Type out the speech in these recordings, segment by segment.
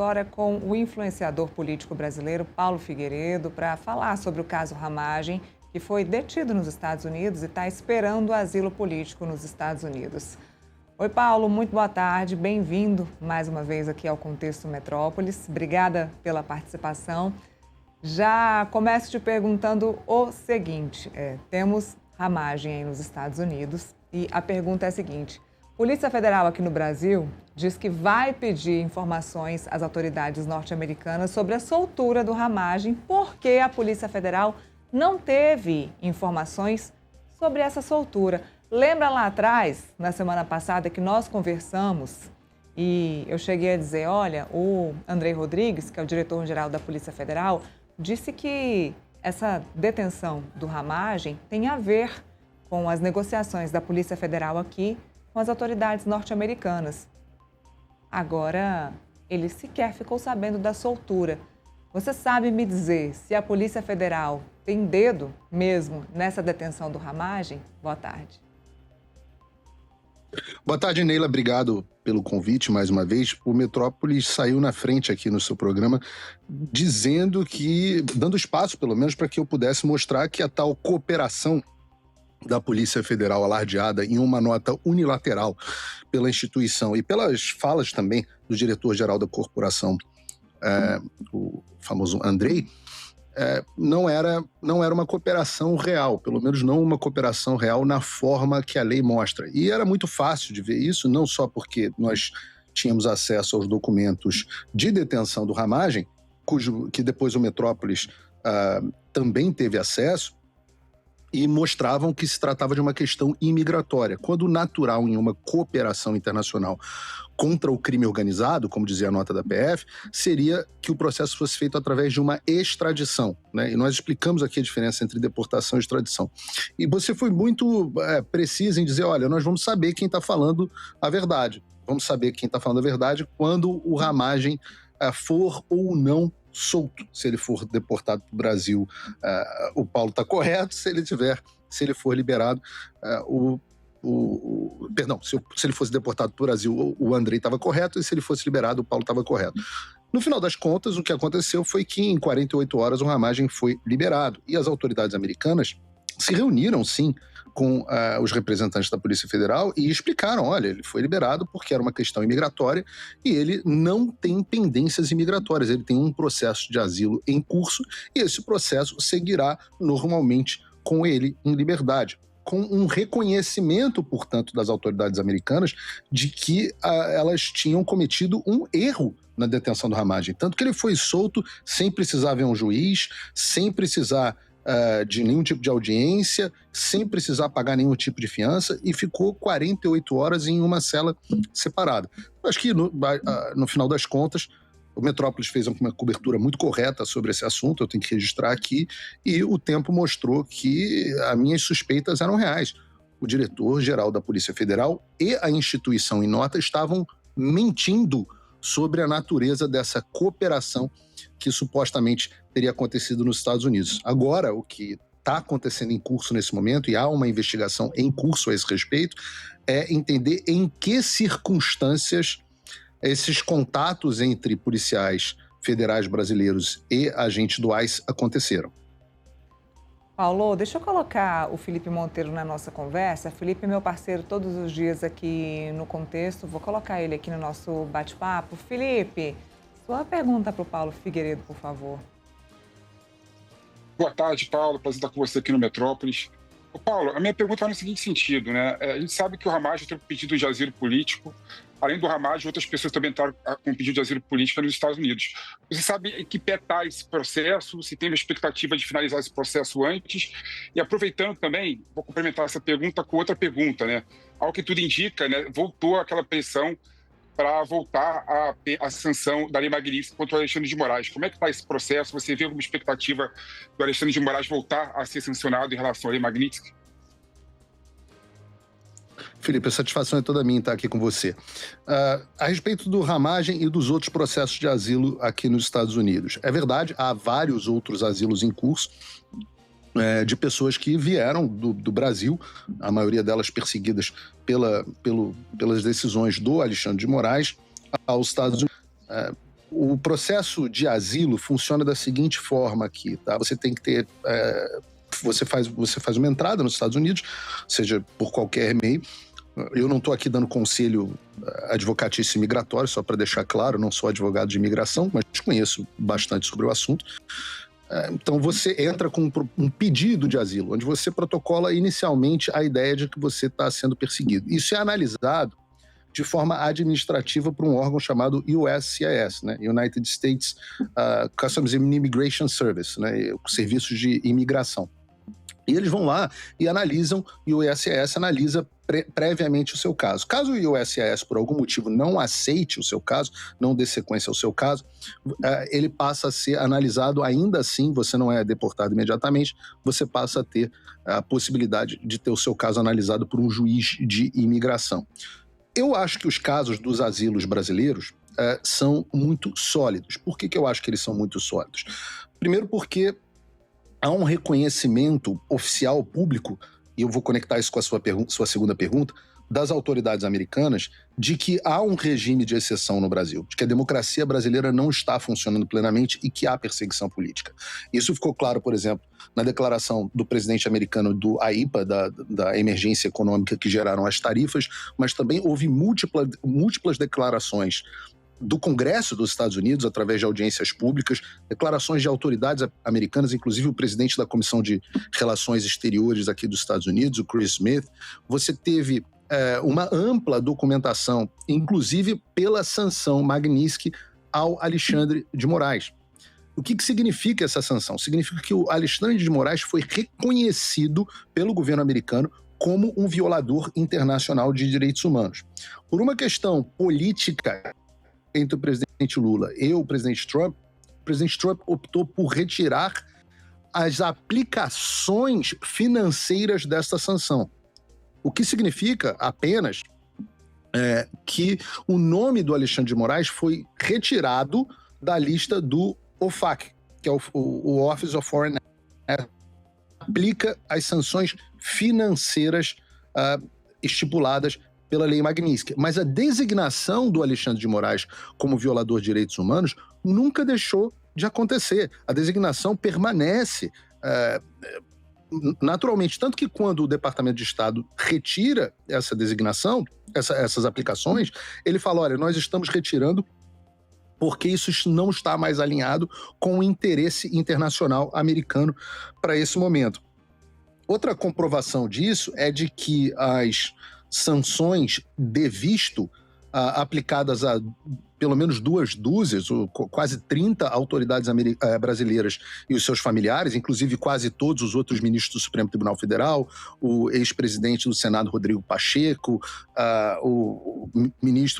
Agora com o influenciador político brasileiro Paulo Figueiredo para falar sobre o caso Ramagem, que foi detido nos Estados Unidos e está esperando asilo político nos Estados Unidos. Oi, Paulo, muito boa tarde, bem-vindo mais uma vez aqui ao Contexto Metrópolis. Obrigada pela participação. Já começo te perguntando o seguinte, temos Ramagem aí nos Estados Unidos e a pergunta é a seguinte: Polícia Federal aqui no Brasil diz que vai pedir informações às autoridades norte-americanas sobre a soltura do Ramagem, porque a Polícia Federal não teve informações sobre essa soltura. Lembra lá atrás, na semana passada, que nós conversamos e eu cheguei a dizer, olha, o Andrei Rodrigues, que é o diretor-geral da Polícia Federal, disse que essa detenção do Ramagem tem a ver com as negociações da Polícia Federal aqui com as autoridades norte-americanas. Agora, ele sequer ficou sabendo da soltura. Você sabe me dizer se a Polícia Federal tem dedo mesmo nessa detenção do Ramagem? Boa tarde. Boa tarde, Neila. Obrigado pelo convite mais uma vez. O Metrópolis saiu na frente aqui no seu programa dizendo que, dando espaço pelo menos para que eu pudesse mostrar que a tal cooperação da Polícia Federal alardeada em uma nota unilateral pela instituição e pelas falas também do diretor-geral da corporação, o famoso Andrei, não era uma cooperação real, pelo menos não uma cooperação real na forma que a lei mostra. E era muito fácil de ver isso, não só porque nós tínhamos acesso aos documentos de detenção do Ramagem, que depois o Metrópolis também teve acesso, e mostravam que se tratava de uma questão imigratória, quando natural em uma cooperação internacional contra o crime organizado, como dizia a nota da PF, seria que o processo fosse feito através de uma extradição, né? E nós explicamos aqui a diferença entre deportação e extradição. E você foi muito precisa em dizer, olha, nós vamos saber quem está falando a verdade. Vamos saber quem está falando a verdade quando o Ramagem for ou não solto. Se ele for deportado para o Brasil, o Paulo está correto. Se ele for liberado, se ele fosse deportado para o Brasil, o Andrei estava correto, e se ele fosse liberado, o Paulo estava correto. No final das contas, o que aconteceu foi que em 48 horas o Ramagem foi liberado e as autoridades americanas se reuniram, sim, com os representantes da Polícia Federal e explicaram, olha, ele foi liberado porque era uma questão imigratória e ele não tem pendências imigratórias, ele tem um processo de asilo em curso e esse processo seguirá normalmente com ele em liberdade, com um reconhecimento, portanto, das autoridades americanas de que elas tinham cometido um erro na detenção do Ramagem, tanto que ele foi solto sem precisar ver um juiz, sem precisar de nenhum tipo de audiência, sem precisar pagar nenhum tipo de fiança e ficou 48 horas em uma cela separada. Acho que no final das contas o Metrópolis fez uma cobertura muito correta sobre esse assunto, eu tenho que registrar aqui, e o tempo mostrou que as minhas suspeitas eram reais. O diretor-geral da Polícia Federal e a instituição em nota estavam mentindo sobre a natureza dessa cooperação que supostamente teria acontecido nos Estados Unidos. Agora, o que está acontecendo em curso nesse momento, e há uma investigação em curso a esse respeito, é entender em que circunstâncias esses contatos entre policiais federais brasileiros e agentes do ICE aconteceram. Paulo, deixa eu colocar o Felipe Monteiro na nossa conversa. Felipe é meu parceiro todos os dias aqui no Contexto. Vou colocar ele aqui no nosso bate-papo. Felipe, sua pergunta para o Paulo Figueiredo, por favor. Boa tarde, Paulo. Prazer estar com você aqui no Metrópolis. Ô, Paulo, a minha pergunta vai no seguinte sentido, né? A gente sabe que o Ramagem tem um pedido de asilo político. Além do Ramagem, outras pessoas também entraram com pedido de asilo político nos Estados Unidos. Você sabe em que pé está esse processo? Se tem uma expectativa de finalizar esse processo antes? E aproveitando também, vou complementar essa pergunta com outra pergunta, né? Ao que tudo indica, né, voltou aquela pressão para voltar a sanção da Lei Magnitsky contra o Alexandre de Moraes. Como é que está esse processo? Você vê alguma expectativa do Alexandre de Moraes voltar a ser sancionado em relação à Lei Magnitsky? Felipe, a satisfação é toda minha estar aqui com você. A respeito do Ramagem e dos outros processos de asilo aqui nos Estados Unidos. É verdade, há vários outros asilos em curso de pessoas que vieram do Brasil, a maioria delas perseguidas pelas decisões do Alexandre de Moraes, aos Estados Unidos. O processo de asilo funciona da seguinte forma aqui, tá? Você tem que ter... Você faz uma entrada nos Estados Unidos, seja por qualquer meio. Eu não estou aqui dando conselho advocatício migratório, só para deixar claro, não sou advogado de imigração, mas conheço bastante sobre o assunto. Então você entra com um pedido de asilo, onde você protocola inicialmente a ideia de que você está sendo perseguido. Isso é analisado de forma administrativa por um órgão chamado USCIS, né? United States Customs and Immigration Service, né? Serviços de imigração. E eles vão lá e analisam, e o USCIS analisa previamente o seu caso. Caso o USCIS, por algum motivo, não aceite o seu caso, não dê sequência ao seu caso, ele passa a ser analisado, ainda assim, você não é deportado imediatamente, você passa a ter a possibilidade de ter o seu caso analisado por um juiz de imigração. Eu acho que os casos dos asilos brasileiros são muito sólidos. Por que eu acho que eles são muito sólidos? Primeiro porque há um reconhecimento oficial público, e eu vou conectar isso com a sua segunda pergunta, das autoridades americanas, de que há um regime de exceção no Brasil, de que a democracia brasileira não está funcionando plenamente e que há perseguição política. Isso ficou claro, por exemplo, na declaração do presidente americano do AIPA, da emergência econômica que geraram as tarifas, mas também houve múltiplas declarações do Congresso dos Estados Unidos, através de audiências públicas, declarações de autoridades americanas, inclusive o presidente da Comissão de Relações Exteriores aqui dos Estados Unidos, o Chris Smith. Você teve uma ampla documentação, inclusive pela sanção Magnitsky ao Alexandre de Moraes. O que significa essa sanção? Significa que o Alexandre de Moraes foi reconhecido pelo governo americano como um violador internacional de direitos humanos. Por uma questão política entre o presidente Lula e o presidente Trump optou por retirar as aplicações financeiras dessa sanção. O que significa apenas que o nome do Alexandre de Moraes foi retirado da lista do OFAC, que é o Office of Foreign Affairs, aplica as sanções financeiras estipuladas pela lei Magnitsky. Mas a designação do Alexandre de Moraes como violador de direitos humanos nunca deixou de acontecer. A designação permanece naturalmente, tanto que quando o Departamento de Estado retira essa designação, essas aplicações, ele fala, olha, nós estamos retirando porque isso não está mais alinhado com o interesse internacional americano para esse momento. Outra comprovação disso é de que as sanções de visto aplicadas a pelo menos 2 dúzias, ou quase 30 autoridades brasileiras e os seus familiares, inclusive quase todos os outros ministros do Supremo Tribunal Federal, o ex-presidente do Senado, Rodrigo Pacheco, o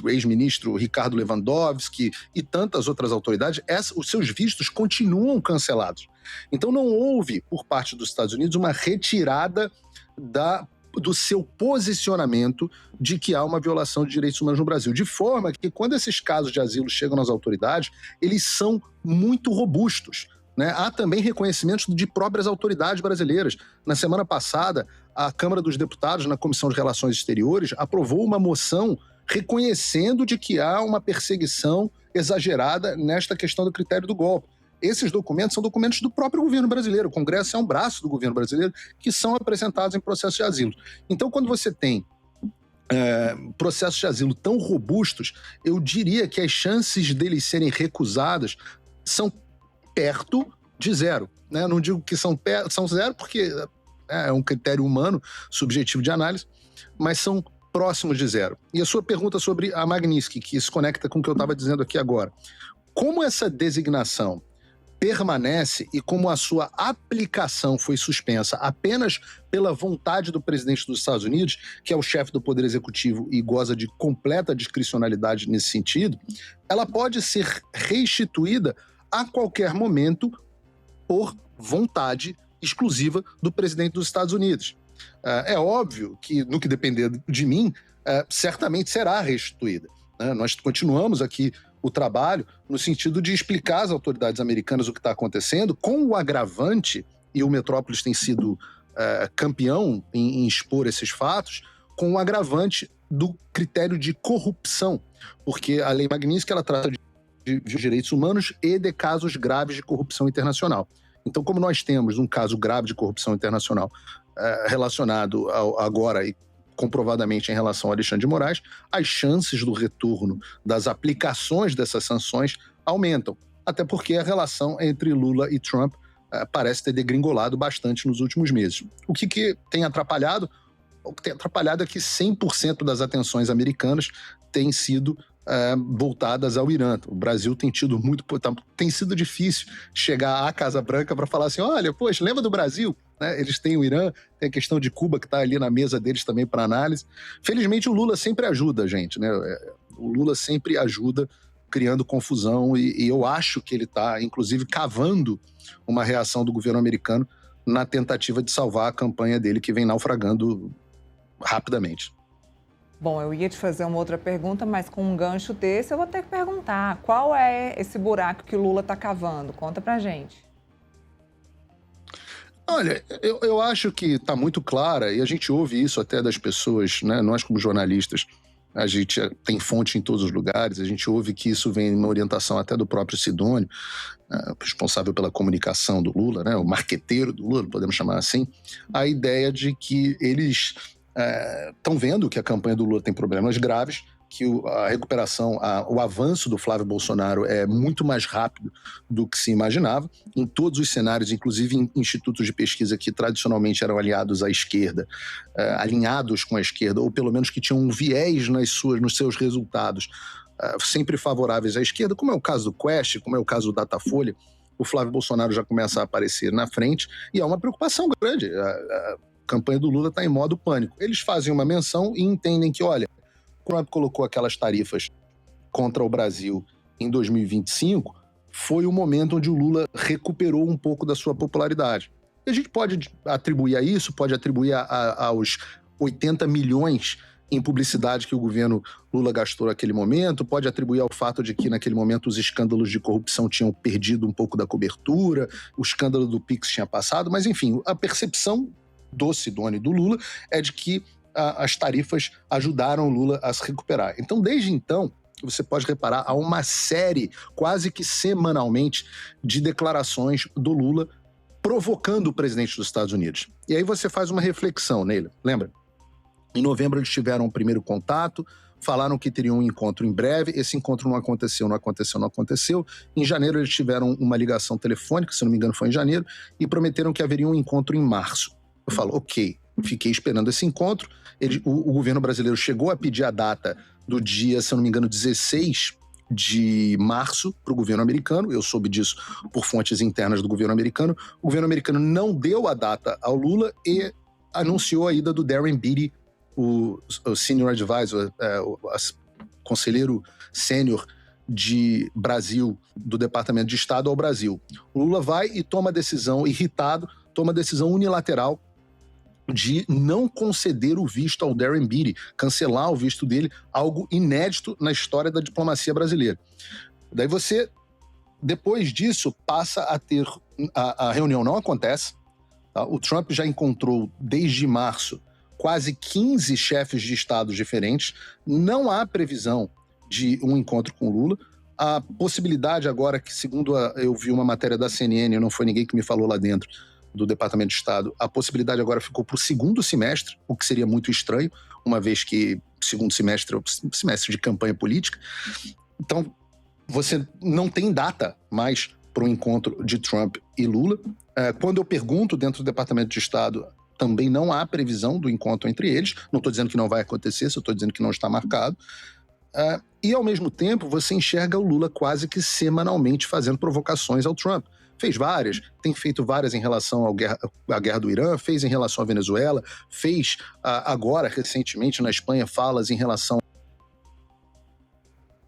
ex-ministro Ricardo Lewandowski e tantas outras autoridades, os seus vistos continuam cancelados. Então não houve, por parte dos Estados Unidos, uma retirada do seu posicionamento de que há uma violação de direitos humanos no Brasil. De forma que, quando esses casos de asilo chegam nas autoridades, eles são muito robustos, né? Há também reconhecimentos de próprias autoridades brasileiras. Na semana passada, a Câmara dos Deputados, na Comissão de Relações Exteriores, aprovou uma moção reconhecendo de que há uma perseguição exagerada nesta questão do critério do golpe. Esses documentos são documentos do próprio governo brasileiro. O Congresso é um braço do governo brasileiro que são apresentados em processo de asilo. Então, quando você tem processos de asilo tão robustos, eu diria que as chances deles serem recusadas são perto de zero, né? Não digo que são zero porque é um critério humano, subjetivo de análise, mas são próximos de zero. E a sua pergunta sobre a Magnitsky, que se conecta com o que eu estava dizendo aqui agora. Como essa designação permanece e como a sua aplicação foi suspensa apenas pela vontade do presidente dos Estados Unidos, que é o chefe do Poder Executivo e goza de completa discricionalidade nesse sentido, ela pode ser restituída a qualquer momento por vontade exclusiva do presidente dos Estados Unidos. É óbvio que, no que depender de mim, certamente será restituída, né? Nós continuamos aqui o trabalho no sentido de explicar às autoridades americanas o que está acontecendo, com o agravante, e o Metrópolis tem sido campeão em expor esses fatos, com o agravante do critério de corrupção, porque a lei Magnitsky ela trata de de direitos humanos e de casos graves de corrupção internacional. Então, como nós temos um caso grave de corrupção internacional relacionado agora e comprovadamente em relação a Alexandre de Moraes, as chances do retorno das aplicações dessas sanções aumentam. Até porque a relação entre Lula e Trump parece ter degringolado bastante nos últimos meses. O que tem atrapalhado? O que tem atrapalhado é que 100% das atenções americanas têm sido voltadas ao Irã. O Brasil tem tido tem sido difícil chegar à Casa Branca para falar assim, olha, poxa, lembra do Brasil? Né? Eles têm o Irã, tem a questão de Cuba que está ali na mesa deles também para análise. Felizmente o Lula sempre ajuda a gente, né? O Lula sempre ajuda criando confusão e eu acho que ele está, inclusive, cavando uma reação do governo americano na tentativa de salvar a campanha dele que vem naufragando rapidamente. Bom, eu ia te fazer uma outra pergunta, mas com um gancho desse eu vou ter que perguntar. Qual é esse buraco que o Lula está cavando? Conta pra gente. Olha, eu acho que está muito clara, e a gente ouve isso até das pessoas, né? Nós como jornalistas, a gente tem fonte em todos os lugares, a gente ouve que isso vem uma orientação até do próprio Sidônio, responsável pela comunicação do Lula, né? O marqueteiro do Lula, podemos chamar assim, a ideia de que eles estão vendo que a campanha do Lula tem problemas graves, que a recuperação, o avanço do Flávio Bolsonaro é muito mais rápido do que se imaginava, em todos os cenários, inclusive em institutos de pesquisa que tradicionalmente eram aliados à esquerda, alinhados com a esquerda, ou pelo menos que tinham um viés nos seus resultados, sempre favoráveis à esquerda, como é o caso do Quest, como é o caso do Datafolha, o Flávio Bolsonaro já começa a aparecer na frente, e há uma preocupação grande. A campanha do Lula está em modo pânico. Eles fazem uma menção e entendem que, olha, Trump colocou aquelas tarifas contra o Brasil em 2025, foi o momento onde o Lula recuperou um pouco da sua popularidade. E a gente pode atribuir a isso, pode atribuir aos 80 milhões em publicidade que o governo Lula gastou naquele momento, pode atribuir ao fato de que naquele momento os escândalos de corrupção tinham perdido um pouco da cobertura, o escândalo do Pix tinha passado, mas enfim, a percepção do Sidônio e do Lula é de que as tarifas ajudaram o Lula a se recuperar. Então, desde então, você pode reparar, há uma série, quase que semanalmente, de declarações do Lula provocando o presidente dos Estados Unidos. E aí você faz uma reflexão nele, lembra? Em novembro eles tiveram um primeiro contato, falaram que teriam um encontro em breve, esse encontro não aconteceu. Em janeiro eles tiveram uma ligação telefônica, se não me engano foi em janeiro, e prometeram que haveria um encontro em março. Eu falo, ok, fiquei esperando esse encontro. O governo brasileiro chegou a pedir a data do dia, se eu não me engano, 16 de março para o governo americano. Eu soube disso por fontes internas do governo americano. O governo americano não deu a data ao Lula e anunciou a ida do Darren Beattie, o senior advisor, o conselheiro sênior de Brasil, do Departamento de Estado ao Brasil. O Lula vai e toma a decisão, irritado, toma a decisão unilateral de não conceder o visto ao Darren Beattie, cancelar o visto dele, algo inédito na história da diplomacia brasileira. Daí você, depois disso, passa a ter... A reunião não acontece, tá? O Trump já encontrou, desde março, quase 15 chefes de estados diferentes, não há previsão de um encontro com Lula. A possibilidade agora, que segundo eu vi uma matéria da CNN, não foi ninguém que me falou lá dentro, do Departamento de Estado, a possibilidade agora ficou para o segundo semestre, o que seria muito estranho, uma vez que segundo semestre é o semestre de campanha política. Então, você não tem data mais para o encontro de Trump e Lula. Quando eu pergunto dentro do Departamento de Estado, também não há previsão do encontro entre eles. Não estou dizendo que não vai acontecer, só estou dizendo que não está marcado. E, ao mesmo tempo, você enxerga o Lula quase que semanalmente fazendo provocações ao Trump. Fez várias, tem feito várias em relação à guerra do Irã, fez em relação à Venezuela, fez agora, recentemente, na Espanha, falas em relação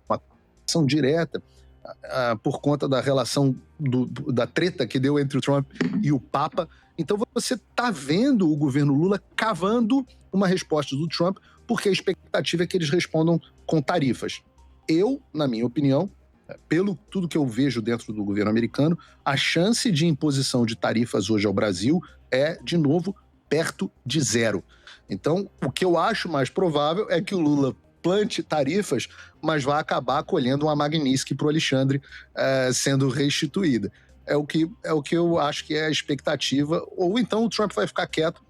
a uma ação direta por conta da relação da treta que deu entre o Trump e o Papa. Então você está vendo o governo Lula cavando uma resposta do Trump, porque a expectativa é que eles respondam com tarifas. Eu, na minha opinião, pelo tudo que eu vejo dentro do governo americano, a chance de imposição de tarifas hoje ao Brasil é, de novo, perto de zero. Então, o que eu acho mais provável é que o Lula plante tarifas, mas vai acabar colhendo uma Magnitsky para o Alexandre sendo restituída. É o que eu acho que é a expectativa. Ou então o Trump vai ficar quieto,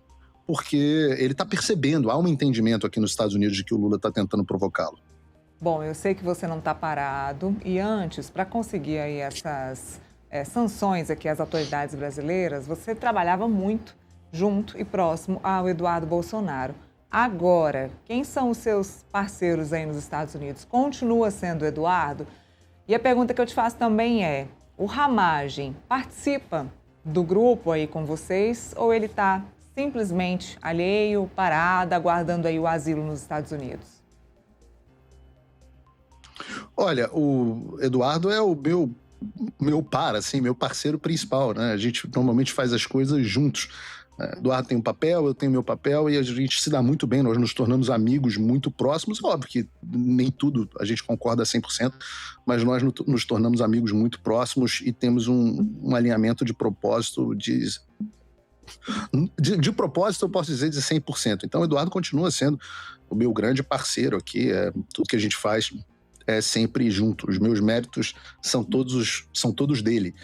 porque ele está percebendo, há um entendimento aqui nos Estados Unidos de que o Lula está tentando provocá-lo. Bom, eu sei que você não está parado e antes, para conseguir aí essas sanções aqui às autoridades brasileiras, você trabalhava muito junto e próximo ao Eduardo Bolsonaro. Agora, quem são os seus parceiros aí nos Estados Unidos? Continua sendo o Eduardo? E a pergunta que eu te faço também é, o Ramagem participa do grupo aí com vocês ou ele está simplesmente alheio, parado, aguardando aí o asilo nos Estados Unidos? Olha, o Eduardo é o meu assim, meu parceiro principal, né? A gente normalmente faz as coisas juntos. Eduardo tem um papel, eu tenho meu papel e a gente se dá muito bem, nós nos tornamos amigos muito próximos. Óbvio que nem tudo a gente concorda 100%, mas nós nos tornamos amigos muito próximos e temos um alinhamento de propósito de propósito, eu posso dizer de 100%. Então, o Eduardo continua sendo o meu grande parceiro aqui, tudo que a gente faz é sempre junto. Os meus méritos são todos dele.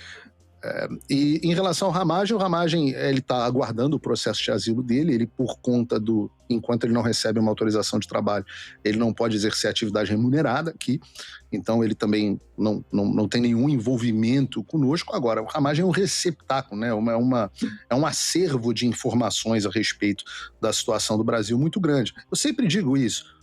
E em relação ao Ramagem, o Ramagem ele está aguardando o processo de asilo dele. Ele, por conta enquanto ele não recebe uma autorização de trabalho, ele não pode exercer atividade remunerada aqui. Então ele também não tem nenhum envolvimento conosco. Agora, o Ramagem é um receptáculo, né? É um acervo de informações a respeito da situação do Brasil muito grande. Eu sempre digo isso.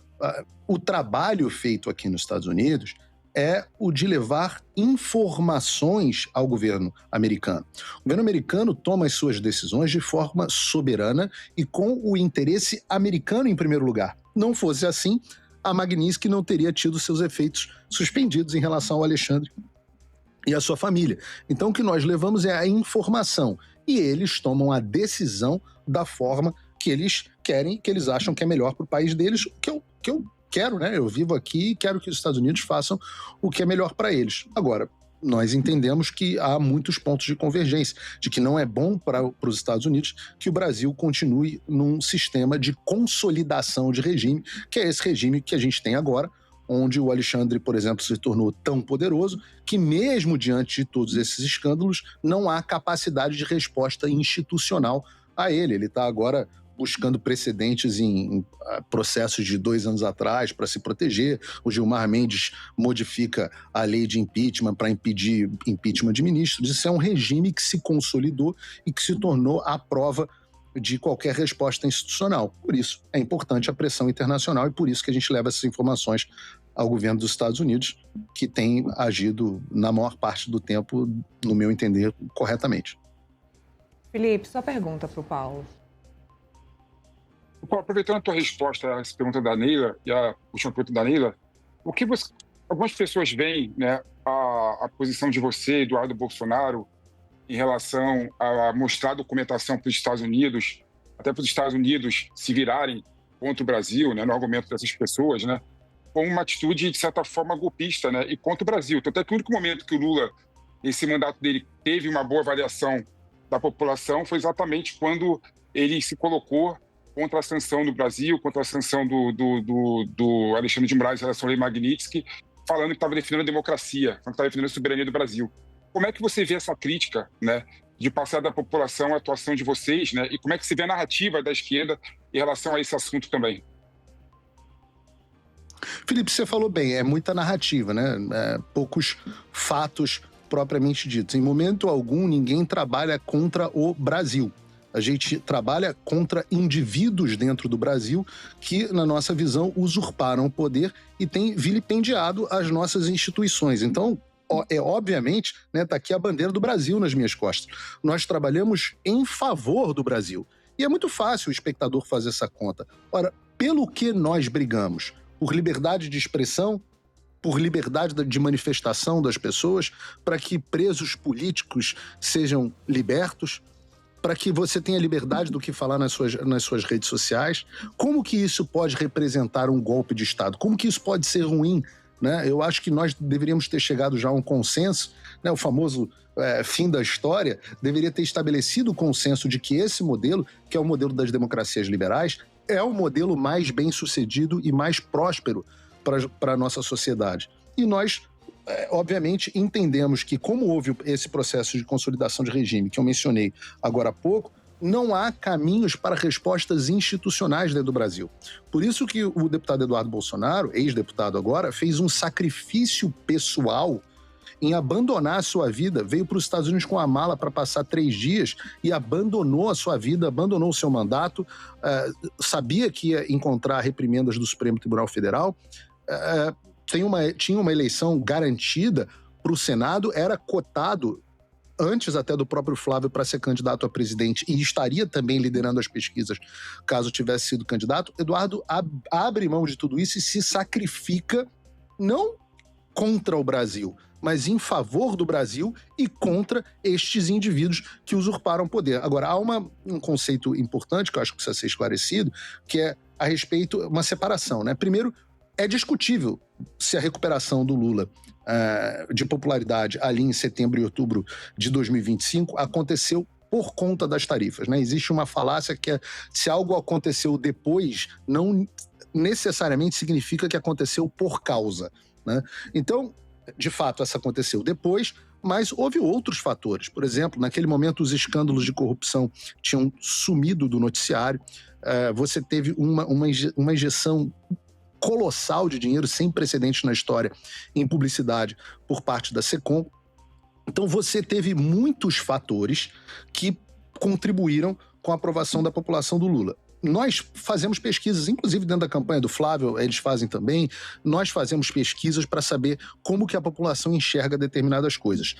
O trabalho feito aqui nos Estados Unidos é o de levar informações ao governo americano. O governo americano toma as suas decisões de forma soberana e com o interesse americano em primeiro lugar. Não fosse assim, a Magnitsky não teria tido seus efeitos suspendidos em relação ao Alexandre e à sua família. Então, o que nós levamos é a informação e eles tomam a decisão da forma que eles querem, que eles acham que é melhor para o país deles, que eu quero, né? Eu vivo aqui e quero que os Estados Unidos façam o que é melhor para eles. Agora, nós entendemos que há muitos pontos de convergência, de que não é bom para os Estados Unidos que o Brasil continue num sistema de consolidação de regime, que é esse regime que a gente tem agora, onde o Alexandre, por exemplo, se tornou tão poderoso que mesmo diante de todos esses escândalos, não há capacidade de resposta institucional a ele. Ele está agora buscando precedentes em processos de 2 anos atrás para se proteger. O Gilmar Mendes modifica a lei de impeachment para impedir impeachment de ministros. Isso é um regime que se consolidou e que se tornou a prova de qualquer resposta institucional. Por isso, é importante a pressão internacional e por isso que a gente leva essas informações ao governo dos Estados Unidos, que tem agido, na maior parte do tempo, no meu entender, corretamente. Felipe, sua pergunta para o Paulo. Aproveitando a tua resposta a essa pergunta da Neila e a última pergunta da Neila, algumas pessoas veem, né, a posição de você, Eduardo Bolsonaro, em relação a mostrar documentação para os Estados Unidos, até para os Estados Unidos se virarem contra o Brasil, né, no argumento dessas pessoas, né, com uma atitude, de certa forma, golpista, né, e contra o Brasil. Tanto é que o único momento que o Lula, nesse mandato dele, teve uma boa avaliação da população foi exatamente quando ele se colocou contra a sanção do Brasil, contra a sanção do Alexandre de Moraes em relação à lei Magnitsky, falando que estava defendendo a democracia, que estava defendendo a soberania do Brasil. Como é que você vê essa crítica, né, de passar da população a atuação de vocês, né, e como é que você vê a narrativa da esquerda em relação a esse assunto também? Felipe, você falou bem, é muita narrativa, né? Poucos fatos propriamente ditos. Em momento algum, ninguém trabalha contra o Brasil. A gente trabalha contra indivíduos dentro do Brasil que, na nossa visão, usurparam o poder e têm vilipendiado as nossas instituições. Então, obviamente, né, tá aqui a bandeira do Brasil nas minhas costas. Nós trabalhamos em favor do Brasil. E é muito fácil o espectador fazer essa conta. Ora, pelo que nós brigamos? Por liberdade de expressão, por liberdade de manifestação das pessoas, para que presos políticos sejam libertos, para que você tenha liberdade do que falar nas suas redes sociais. Como que isso pode representar um golpe de Estado? Como que isso pode ser ruim? Né? Eu acho que nós deveríamos ter chegado já a um consenso, né? O famoso fim da história, deveria ter estabelecido o consenso de que esse modelo, que é o modelo das democracias liberais, é o modelo mais bem-sucedido e mais próspero para a nossa sociedade. E nós, obviamente, entendemos que, como houve esse processo de consolidação de regime que eu mencionei agora há pouco, não há caminhos para respostas institucionais dentro do Brasil. Por isso que o deputado Eduardo Bolsonaro, ex-deputado agora, fez um sacrifício pessoal em abandonar a sua vida, veio para os Estados Unidos com a mala para passar 3 dias e abandonou a sua vida, abandonou o seu mandato, sabia que ia encontrar reprimendas do Supremo Tribunal Federal, tinha uma eleição garantida para o Senado, era cotado antes até do próprio Flávio para ser candidato a presidente e estaria também liderando as pesquisas caso tivesse sido candidato. Eduardo abre mão de tudo isso e se sacrifica não contra o Brasil, mas em favor do Brasil e contra estes indivíduos que usurparam poder. Agora, há um conceito importante que eu acho que precisa ser esclarecido, que é a respeito, uma separação, né? Primeiro, é discutível se a recuperação do Lula de popularidade ali em setembro e outubro de 2025 aconteceu por conta das tarifas, né? Existe uma falácia que se algo aconteceu depois, não necessariamente significa que aconteceu por causa, né? Então, de fato, essa aconteceu depois, mas houve outros fatores. Por exemplo, naquele momento os escândalos de corrupção tinham sumido do noticiário, você teve uma injeção colossal de dinheiro, sem precedentes na história, em publicidade por parte da SECOM. Então você teve muitos fatores que contribuíram com a aprovação da população do Lula. Nós fazemos pesquisas, inclusive dentro da campanha do Flávio, eles fazem também, nós fazemos pesquisas para saber como que a população enxerga determinadas coisas.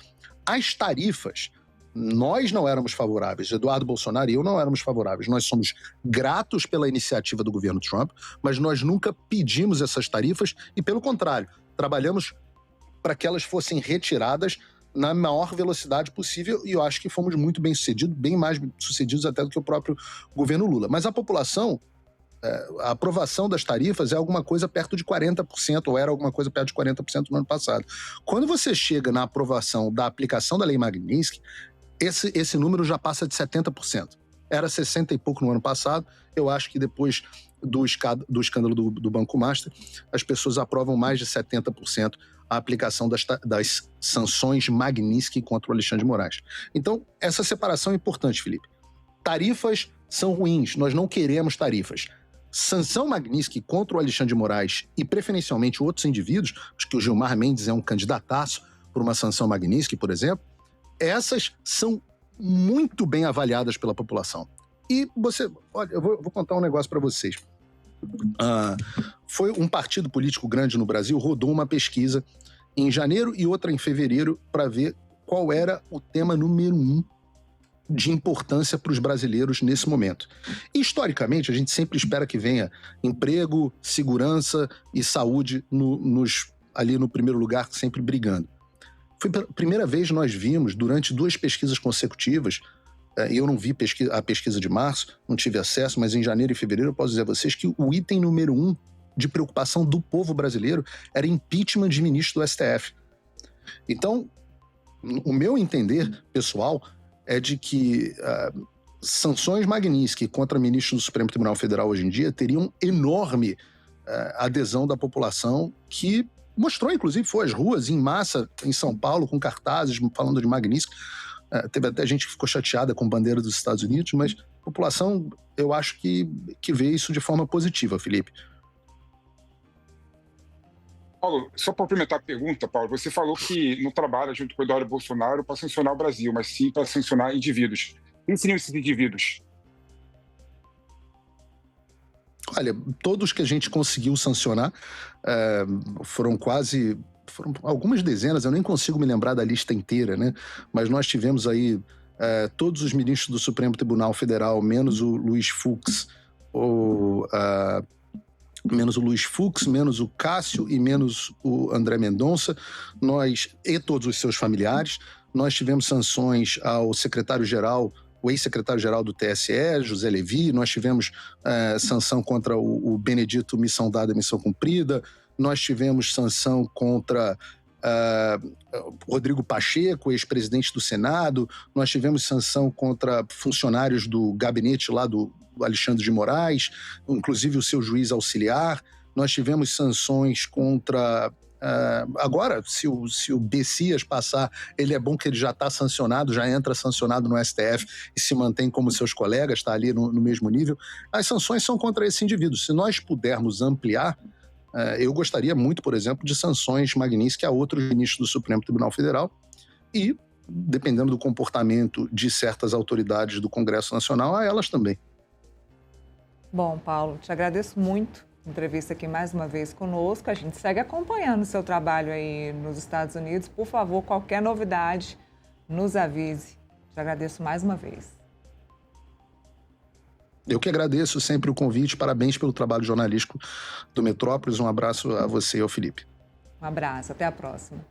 As tarifas, nós não éramos favoráveis, Eduardo Bolsonaro e eu não éramos favoráveis. Nós somos gratos pela iniciativa do governo Trump, mas nós nunca pedimos essas tarifas e, pelo contrário, trabalhamos para que elas fossem retiradas na maior velocidade possível e eu acho que fomos muito bem-sucedidos, bem mais sucedidos até do que o próprio governo Lula. Mas a população, a aprovação das tarifas é alguma coisa perto de 40%, ou era alguma coisa perto de 40% no ano passado. Quando você chega na aprovação da aplicação da Lei Magnitsky, esse número já passa de 70%. Era 60 e pouco no ano passado. Eu acho que depois do escândalo do Banco Master, as pessoas aprovam mais de 70% a aplicação das sanções Magnitsky contra o Alexandre de Moraes. Então, essa separação é importante, Felipe. Tarifas são ruins, nós não queremos tarifas. Sanção Magnitsky contra o Alexandre de Moraes e, preferencialmente, outros indivíduos, acho que o Gilmar Mendes é um candidataço por uma sanção Magnitsky, por exemplo, essas são muito bem avaliadas pela população. E olha, eu vou contar um negócio para vocês. Foi um partido político grande no Brasil, rodou uma pesquisa em janeiro e outra em fevereiro para ver qual era o tema número 1 de importância para os brasileiros nesse momento. E, historicamente, a gente sempre espera que venha emprego, segurança e saúde ali no primeiro lugar, sempre brigando. Foi pela primeira vez nós vimos, durante 2 pesquisas consecutivas, eu não vi a pesquisa de março, não tive acesso, mas em janeiro e fevereiro eu posso dizer a vocês que o item número 1 de preocupação do povo brasileiro era impeachment de ministro do STF. Então, o meu entender pessoal é de que sanções Magnitsky contra ministros do Supremo Tribunal Federal hoje em dia teriam enorme adesão da população, que mostrou, inclusive, foi às ruas em massa em São Paulo com cartazes falando de Magnitsky. Teve até gente que ficou chateada com a bandeira dos Estados Unidos, mas a população, eu acho que vê isso de forma positiva, Felipe. Paulo, só para complementar a pergunta, Paulo, você falou que não trabalha junto com o Eduardo Bolsonaro para sancionar o Brasil, mas sim para sancionar indivíduos. Quem seriam esses indivíduos? Olha, todos que a gente conseguiu sancionar foram algumas dezenas, eu nem consigo me lembrar da lista inteira, né? Mas nós tivemos aí todos os ministros do Supremo Tribunal Federal, menos o Luiz Fux, menos o Cássio e menos o André Mendonça, e todos os seus familiares. Nós tivemos sanções ao secretário-geral, o ex-secretário-geral do TSE, José Levi, nós tivemos sanção contra o Benedito Missão Dada, Missão Cumprida, nós tivemos sanção contra Rodrigo Pacheco, ex-presidente do Senado, nós tivemos sanção contra funcionários do gabinete lá do Alexandre de Moraes, inclusive o seu juiz auxiliar, nós tivemos sanções contra... agora, se o Bessias passar, ele é bom que ele já está sancionado, já entra sancionado no STF e se mantém como seus colegas, está ali no mesmo nível. As sanções são contra esse indivíduo. Se nós pudermos ampliar, eu gostaria muito, por exemplo, de sanções Magnitsky a outros ministros do Supremo Tribunal Federal e, dependendo do comportamento de certas autoridades do Congresso Nacional, a elas também. Bom, Paulo, te agradeço muito. Entrevista aqui mais uma vez conosco. A gente segue acompanhando o seu trabalho aí nos Estados Unidos. Por favor, qualquer novidade, nos avise. Te agradeço mais uma vez. Eu que agradeço sempre o convite. Parabéns pelo trabalho jornalístico do Metrópolis. Um abraço a você e ao Felipe. Um abraço. Até a próxima.